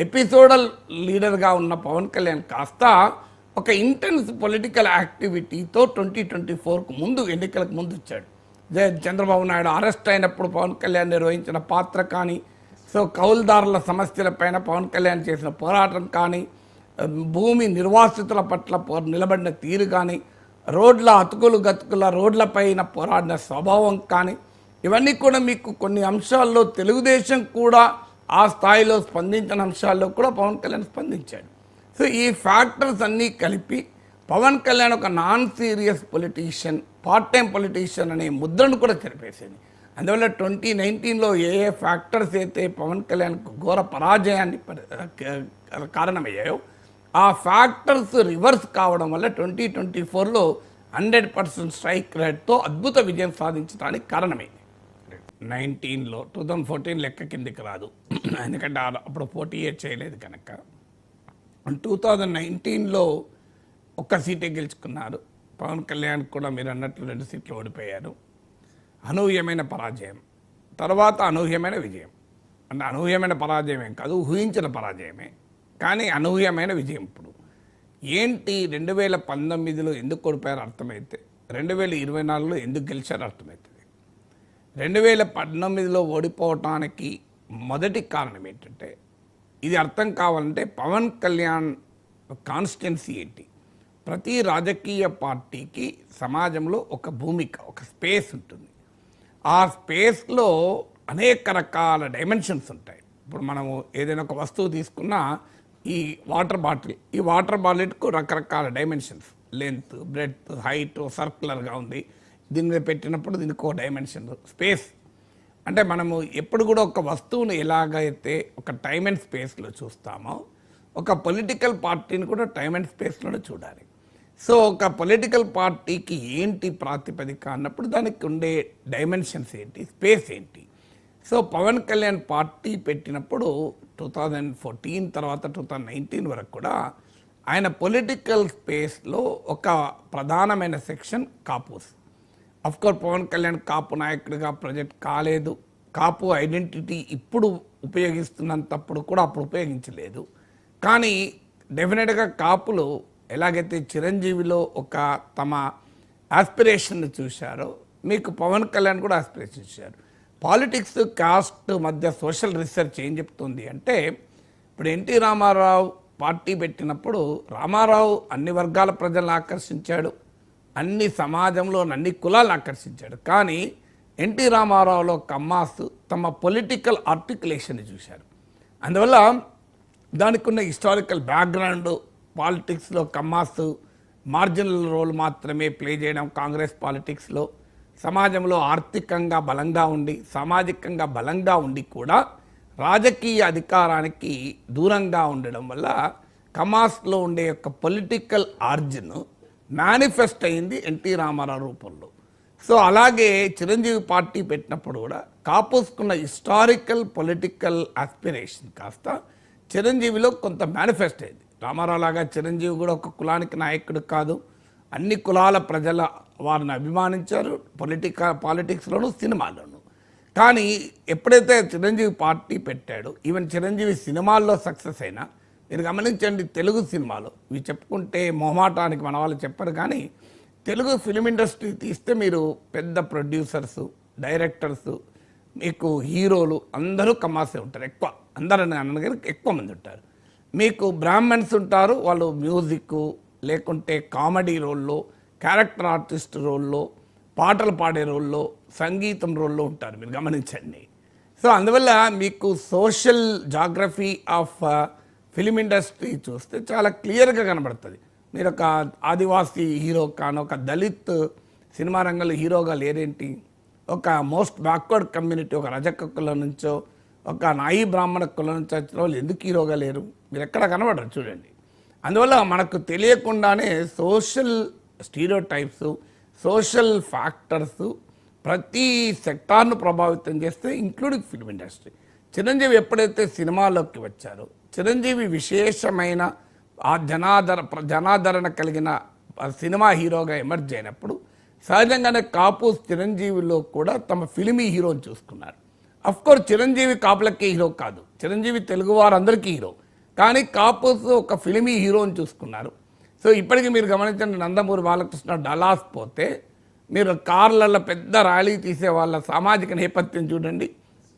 ఎపిసోడల్ లీడర్గా ఉన్న పవన్ కళ్యాణ్ కాస్త ఒక ఇంటెన్స్ పొలిటికల్ యాక్టివిటీతో 2024కు ముందు ఎన్నికలకు ముందు వచ్చాడు. చంద్రబాబు నాయుడు అరెస్ట్ అయినప్పుడు పవన్ కళ్యాణ్ నిర్వహించిన పాత్ర కానీ, సో కౌలుదారుల సమస్యలపైన పవన్ కళ్యాణ్ చేసిన పోరాటం కానీ, భూమి నిర్వాసితుల పట్ల నిలబడిన తీరు కానీ, రోడ్ల అతుకులు గతుకుల రోడ్లపైన పోరాడిన స్వభావం కానీ, ఇవన్నీ కూడా మీకు కొన్ని అంశాల్లో తెలుగుదేశం కూడా ఆ స్థాయిలో స్పందించిన అంశాల్లో కూడా పవన్ కళ్యాణ్ స్పందించాడు. సో ఈ ఫ్యాక్టర్స్ అన్నీ కలిపి పవన్ కళ్యాణ్ ఒక non serious politician, part time politician అనే ముద్రను కూడా చెరిపేసింది. అందువల్ల 2019లో ఏ ఫ్యాక్టర్స్ అయితే పవన్ కళ్యాణ్కు ఘోర పరాజయాన్ని కారణమయ్యాయో ఆ ఫ్యాక్టర్స్ రివర్స్ కావడం వల్ల 2024లో 100% స్ట్రైక్ రేట్తో అద్భుత విజయం సాధించడానికి కారణమైంది. 19లో 2014 లెక్క కిందికి రాదు, ఎందుకంటే అప్పుడు 48 చేయలేదు కనుక. 2019లో ఒక్క సీటే గెలుచుకున్నారు. పవన్ కళ్యాణ్ కూడా మీరు అన్నట్లు 2 సీట్లు ఓడిపోయారు. అనూహ్యమైన పరాజయం, తర్వాత అనూహ్యమైన విజయం. అంటే అనూహ్యమైన పరాజయమేం కాదు, ఊహించిన పరాజయమే, కానీ అనూహ్యమైన విజయం. ఇప్పుడు ఏంటి 2019లో ఎందుకు ఓడిపోయారో అర్థమైతే 2024లో ఎందుకు గెలిచారో అర్థమవుతుంది. 2019లో ఓడిపోవటానికి మొదటి కారణం ఏంటంటే, ఇది అర్థం కావాలంటే పవన్ కళ్యాణ్ కాన్స్టిట్యున్సీ ఏంటి. ప్రతి రాజకీయ పార్టీకి సమాజంలో ఒక భూమిక, ఒక స్పేస్ ఉంటుంది. ఆ స్పేస్లో అనేక రకాల డైమెన్షన్స్ ఉంటాయి. ఇప్పుడు మనము ఏదైనా ఒక వస్తువు తీసుకున్నా, ఈ వాటర్ బాటిల్కు రకరకాల డైమెన్షన్స్, లెంత్, బ్రెడ్త్, హైట్, సర్క్యులర్గా ఉంది. దీని మీద పెట్టినప్పుడు దీనికి ఒక డైమెన్షన్ స్పేస్. అంటే మనము ఎప్పుడు కూడా ఒక వస్తువును ఎలాగైతే ఒక టైమ్ అండ్ స్పేస్లో చూస్తామో, ఒక పొలిటికల్ పార్టీని కూడా టైమ్ అండ్ స్పేస్లోనే చూడాలి. సో ఒక పొలిటికల్ పార్టీకి ఏంటి ప్రాతిపదిక అన్నప్పుడు దానికి ఉండే డైమెన్షన్స్ ఏంటి, స్పేస్ ఏంటి. సో పవన్ కళ్యాణ్ పార్టీ పెట్టినప్పుడు 2014 తర్వాత 2019 వరకు కూడా ఆయన పొలిటికల్ స్పేస్లో ఒక ప్రధానమైన సెక్షన్ కాపుస్. అఫ్కోర్స్ పవన్ కళ్యాణ్ కాపు నాయకుడిగా ప్రొజెక్ట్ కాలేదు. కాపు ఐడెంటిటీ ఇప్పుడు ఉపయోగిస్తున్నంతప్పుడు కూడా అప్పుడు ఉపయోగించలేదు. కానీ డెఫినెట్గా కాపులు ఎలాగైతే చిరంజీవిలో ఒక తమ ఆస్పిరేషన్ని చూశారో, మీకు పవన్ కళ్యాణ్ కూడా ఆస్పిరేషన్ చూశారు. పాలిటిక్స్, కాస్ట్ మధ్య సోషల్ రీసెర్చ్ ఏం చెప్తుంది అంటే, ఇప్పుడు ఎన్టీ రామారావు పార్టీ పెట్టినప్పుడు రామారావు అన్ని వర్గాల ప్రజలను ఆకర్షించాడు, అన్ని సమాజంలో అన్ని కులాలను ఆకర్షించాడు. కానీ ఎన్టీ రామారావులో కమ్మాస్ తమ పొలిటికల్ ఆర్టికులేషన్ చూశారు. అందువల్ల దానికి ఉన్న హిస్టారికల్ బ్యాక్గ్రౌండ్, పాలిటిక్స్లో కమ్మాస్ మార్జినల్ రోల్ మాత్రమే ప్లే చేయడం, కాంగ్రెస్ పాలిటిక్స్లో సమాజంలో ఆర్థికంగా బలంగా ఉండి, సామాజికంగా బలంగా ఉండి కూడా రాజకీయ అధికారానికి దూరంగా ఉండడం వల్ల కమాస్లో ఉండే యొక్క పొలిటికల్ ఆర్జిన్ మేనిఫెస్ట్ అయింది ఎన్టీ రామారావు రూపంలో. సో అలాగే చిరంజీవి పార్టీ పెట్టినప్పుడు కూడా కాపుసుకున్న హిస్టారికల్ పొలిటికల్ ఆస్పిరేషన్ కాస్త చిరంజీవిలో కొంత మేనిఫెస్ట్ అయింది. రామారావు లాగా చిరంజీవి కూడా ఒక కులానికి నాయకుడు కాదు, అన్ని కులాల ప్రజల వారిని అభిమానించారు పాలిటిక్స్లోను, సినిమాల్లోనూ. కానీ ఎప్పుడైతే చిరంజీవి పార్టీ పెట్టాడో, ఈవెన్ చిరంజీవి సినిమాల్లో సక్సెస్ అయినా, మీరు గమనించండి, తెలుగు సినిమాలో ఇవి చెప్పుకుంటే మొహమాటానికి మన వాళ్ళు చెప్పరు, కానీ తెలుగు ఫిలిం ఇండస్ట్రీ తీస్తే మీరు పెద్ద ప్రొడ్యూసర్సు, డైరెక్టర్సు, మీకు హీరోలు అందరూ కమాసే ఉంటారు. ఎక్కువ అందరని అనగానే ఎక్కువ మంది ఉంటారు. మీకు బ్రాహ్మణ్స్ ఉంటారు, వాళ్ళు మ్యూజిక్ లేకుంటే కామెడీ రోల్లో, క్యారెక్టర్ ఆర్టిస్ట్ రోల్లో, పాటలు పాడే రోల్లో, సంగీతం రోల్లో ఉంటారు, మీరు గమనించండి. సో అందువల్ల మీకు social geography of film industry చూస్తే చాలా క్లియర్గా కనబడుతుంది. మీరు ఒక ఆదివాసీ హీరో కానీ, ఒక దళిత్ సినిమా రంగంలో హీరోగా లేరేంటి, ఒక మోస్ట్ బ్యాక్వర్డ్ కమ్యూనిటీ, ఒక రజక కులం నుంచో, ఒక నాయి బ్రాహ్మణ కులం నుంచి వచ్చిన వాళ్ళు ఎందుకు హీరోగా లేరు, మీరు ఎక్కడ కనబడరు చూడండి. అందువల్ల మనకు తెలియకుండానే సోషల్ స్టీరియోటైప్స్, సోషల్ ఫ్యాక్టర్స్ ప్రతి సెక్టార్ను ప్రభావితం చేస్తే, ఇంక్లూడింగ్ ఫిల్మ్ ఇండస్ట్రీ. చిరంజీవి ఎప్పుడైతే సినిమాలోకి వచ్చారో, చిరంజీవి విశేషమైన ఆ జనాదరణ కలిగిన సినిమా హీరోగా ఎమర్జ్ అయినప్పుడు సహజంగానే కాపు చిరంజీవిలో కూడా తమ ఫిలిమీ హీరోని చూసుకున్నారు. అఫ్కోర్స్ చిరంజీవి కాపులకే హీరో కాదు, చిరంజీవి తెలుగు వారందరికీ హీరో. కానీ కాపుస్ ఒక ఫిలిమీ హీరోని చూసుకున్నారు. సో ఇప్పటికీ మీరు గమనించండి, నందమూరి బాలకృష్ణ డలాస్ పోతే మీరు కార్లలో పెద్ద ర్యాలీ తీసే వాళ్ళ సామాజిక నేపథ్యం చూడండి,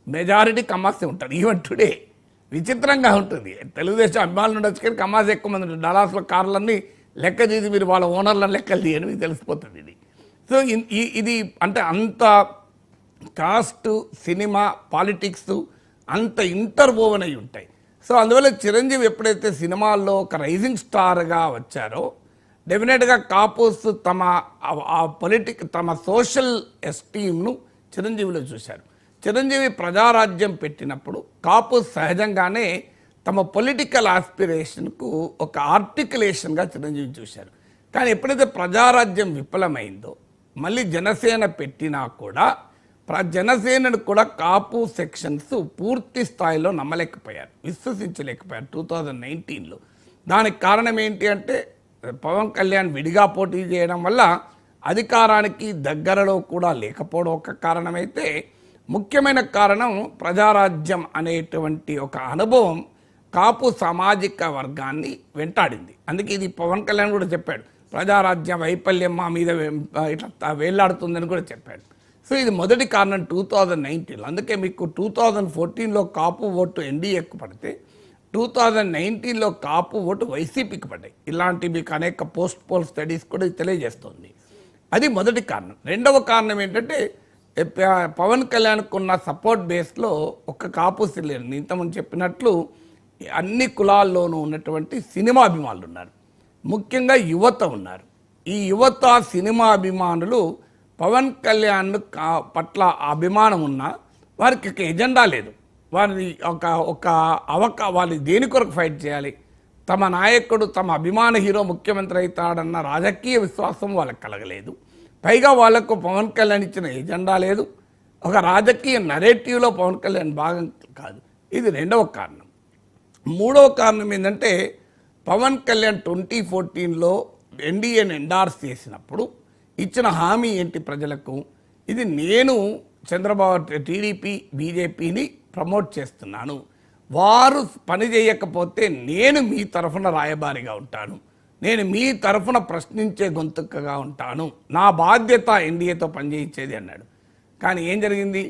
మెజారిటీ కమ్మాసే ఉంటారు. ఈవెన్ టుడే విచిత్రంగా ఉంటుంది. తెలుగుదేశం అభిమానులు ఉండొచ్చు కానీ కమ్మాస్ ఎక్కువ మంది ఉంటారు. డలాస్లో కార్లన్నీ లెక్క తీసి మీరు వాళ్ళ ఓనర్లను లెక్కలు తీయని మీకు తెలిసిపోతుంది ఇది. సో ఇది అంటే అంత కాస్ట్, సినిమా, పాలిటిక్స్ అంత ఇంటర్వోవెన్ అయి ఉంటాయి. సో అందువల్ల చిరంజీవి ఎప్పుడైతే సినిమాల్లో ఒక రైజింగ్ స్టార్గా వచ్చారో డెఫినెట్గా కాపుస్ తమ సోషల్ ఎస్టీమ్ను చిరంజీవిలో చూశారు. చిరంజీవి ప్రజారాజ్యం పెట్టినప్పుడు కాపుస్ సహజంగానే తమ పొలిటికల్ ఆస్పిరేషన్కు ఒక ఆర్టికులేషన్గా చిరంజీవి చూశారు. కానీ ఎప్పుడైతే ప్రజారాజ్యం విఫలమైందో మళ్ళీ జనసేన పెట్టినా కూడా జనసేనను కూడా కాపు సెక్షన్స్ పూర్తి స్థాయిలో నమ్మలేకపోయారు, విశ్వసించలేకపోయారు 2019లో. దానికి కారణం ఏంటి అంటే పవన్ కళ్యాణ్ విడిగా పోటీ చేయడం వల్ల అధికారానికి దగ్గరలో కూడా లేకపోవడం ఒక కారణమైతే, ముఖ్యమైన కారణం ప్రజారాజ్యం అనేటువంటి ఒక అనుభవం కాపు సామాజిక వర్గాన్ని వెంటాడింది. అందుకే ఇది పవన్ కళ్యాణ్ కూడా చెప్పాడు, ప్రజారాజ్యం వైఫల్యం మా మీద ఇట్లా వేళ్లాడుతుందని కూడా చెప్పాడు. సో ఇది మొదటి కారణం 2019లో. అందుకే మీకు 2014లో కాపు ఓటు ఎన్డీఏకు పడితే 2019లో కాపు ఓటు వైసీపీకి పడ్డాయి. ఇలాంటి మీకు అనేక పోల్ స్టడీస్ కూడా తెలియజేస్తుంది. అది మొదటి కారణం. రెండవ కారణం ఏంటంటే పవన్ కళ్యాణ్కు ఉన్న సపోర్ట్ బేస్లో ఒక కాపుసి లేరు. ఇంతకుముందు చెప్పినట్లు అన్ని కులాల్లోనూ ఉన్నటువంటి సినిమా అభిమానులు ఉన్నారు, ముఖ్యంగా యువత ఉన్నారు. ఈ యువత సినిమా అభిమానులు పవన్ కళ్యాణ్ పట్ల అభిమానం ఉన్నా వారికి ఒక ఎజెండా లేదు. వారి వాళ్ళు దేని కొరకు ఫైట్ చేయాలి, తమ నాయకుడు తమ అభిమాన హీరో ముఖ్యమంత్రి అవుతాడన్న రాజకీయ విశ్వాసం వాళ్ళకి కలగలేదు. పైగా వాళ్లకు పవన్ కళ్యాణ్ ఇచ్చిన ఎజెండా లేదు, ఒక రాజకీయ నరేటివ్లో పవన్ కళ్యాణ్ భాగం కాదు. ఇది రెండవ కారణం. మూడవ కారణం ఏంటంటే పవన్ కళ్యాణ్ 2014లో ఎన్డీఏని ఎండార్స్ చేసినప్పుడు ఇచ్చిన హామీ ఏంటి ప్రజలకు, ఇది నేను చంద్రబాబు టీడీపీ బీజేపీని ప్రమోట్ చేస్తున్నాను, వారు పని చేయకపోతే నేను మీ తరఫున రాయబారిగా ఉంటాను, నేను మీ తరఫున ప్రశ్నించే గొంతుకగా ఉంటాను, నా బాధ్యత ఎన్డీఏతో పనిచేయించేది అన్నాడు. కానీ ఏం జరిగింది,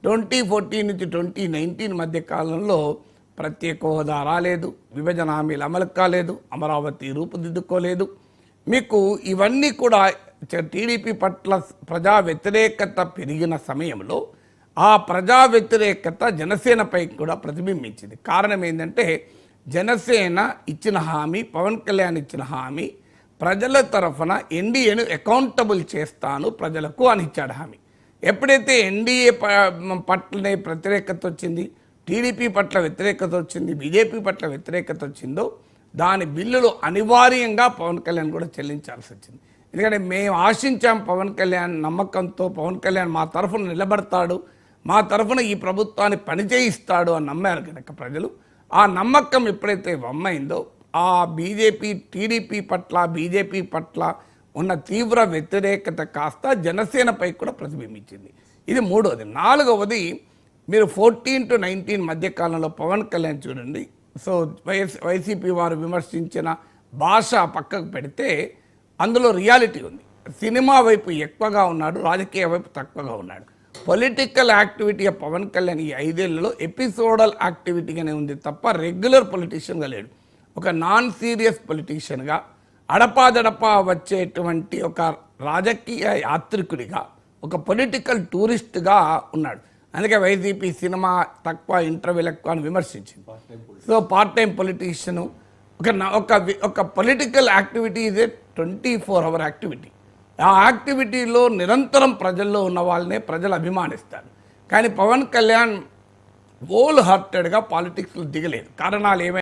2014 నుంచి 2019 మధ్య కాలంలో ప్రత్యేక హోదా రాలేదు, విభజన హామీలు అమలు కాలేదు, అమరావతి రూపుదిద్దుకోలేదు. మీకు ఇవన్నీ కూడా టీడీపీ పట్ల ప్రజా వ్యతిరేకత పెరిగిన సమయంలో ఆ ప్రజా వ్యతిరేకత జనసేనపై కూడా ప్రతిబింబించింది. కారణం ఏంటంటే జనసేన ఇచ్చిన హామీ, పవన్ కళ్యాణ్ ఇచ్చిన హామీ, ప్రజల తరఫున ఎన్డీఏను అకౌంటబుల్ చేస్తాను ప్రజలకు అని ఇచ్చాడు హామీ. ఎప్పుడైతే ఎన్డీఏ పట్లనే వ్యతిరేకత వచ్చింది, టీడీపీ పట్ల వ్యతిరేకత వచ్చింది, బీజేపీ పట్ల వ్యతిరేకత వచ్చిందో దాని బిల్లులు అనివార్యంగా పవన్ కళ్యాణ్ కూడా చెల్లించాల్సి వచ్చింది. ఎందుకంటే మేము ఆశించాం పవన్ కళ్యాణ్ నమ్మకంతో, పవన్ కళ్యాణ్ మా తరఫున నిలబడతాడు, మా తరఫున ఈ ప్రభుత్వాన్ని పనిచేయిస్తాడు అని నమ్మారు కనుక ప్రజలు. ఆ నమ్మకం ఎప్పుడైతే వమ్మైందో ఆ టీడీపీ పట్ల ఉన్న తీవ్ర వ్యతిరేకత కాస్త జనసేనపై కూడా ప్రతిబింబించింది. ఇది మూడవది. నాలుగవది, మీరు 14 to 19 మధ్యకాలంలో పవన్ కళ్యాణ్ చూడండి. సో వైసీపీ వారు విమర్శించిన భాష పక్కకు పెడితే అందులో రియాలిటీ ఉంది. సినిమా వైపు ఎక్కువగా ఉన్నాడు, రాజకీయ వైపు తక్కువగా ఉన్నాడు. పొలిటికల్ యాక్టివిటీ పవన్ కళ్యాణ్ ఈ 5 ఏళ్లలో ఎపిసోడల్ యాక్టివిటీగానే ఉంది తప్ప రెగ్యులర్ పొలిటీషియన్గా లేడు. ఒక నాన్ సీరియస్ పొలిటీషియన్గా, అడపాదడపా వచ్చేటువంటి ఒక రాజకీయ యాత్రికుడిగా, ఒక పొలిటికల్ టూరిస్ట్గా ఉన్నాడు. అందుకే వైసీపీ సినిమా తక్కువ, ఇంటర్వ్యూలు ఎక్కువ అని విమర్శించింది. సో పార్ట్ టైం పొలిటీషియను ఒక పొలిటికల్ యాక్టివిటీ ఇదే 24 hour యాక్టివిటీ. ఆ యాక్టివిటీలో నిరంతరం ప్రజల్లో ఉన్న వాళ్ళనే ప్రజలు అభిమానిస్తారు. కానీ పవన్ కళ్యాణ్ హోల్ హార్టెడ్గా పాలిటిక్స్లో దిగలేదు. కారణాలు ఏమైనా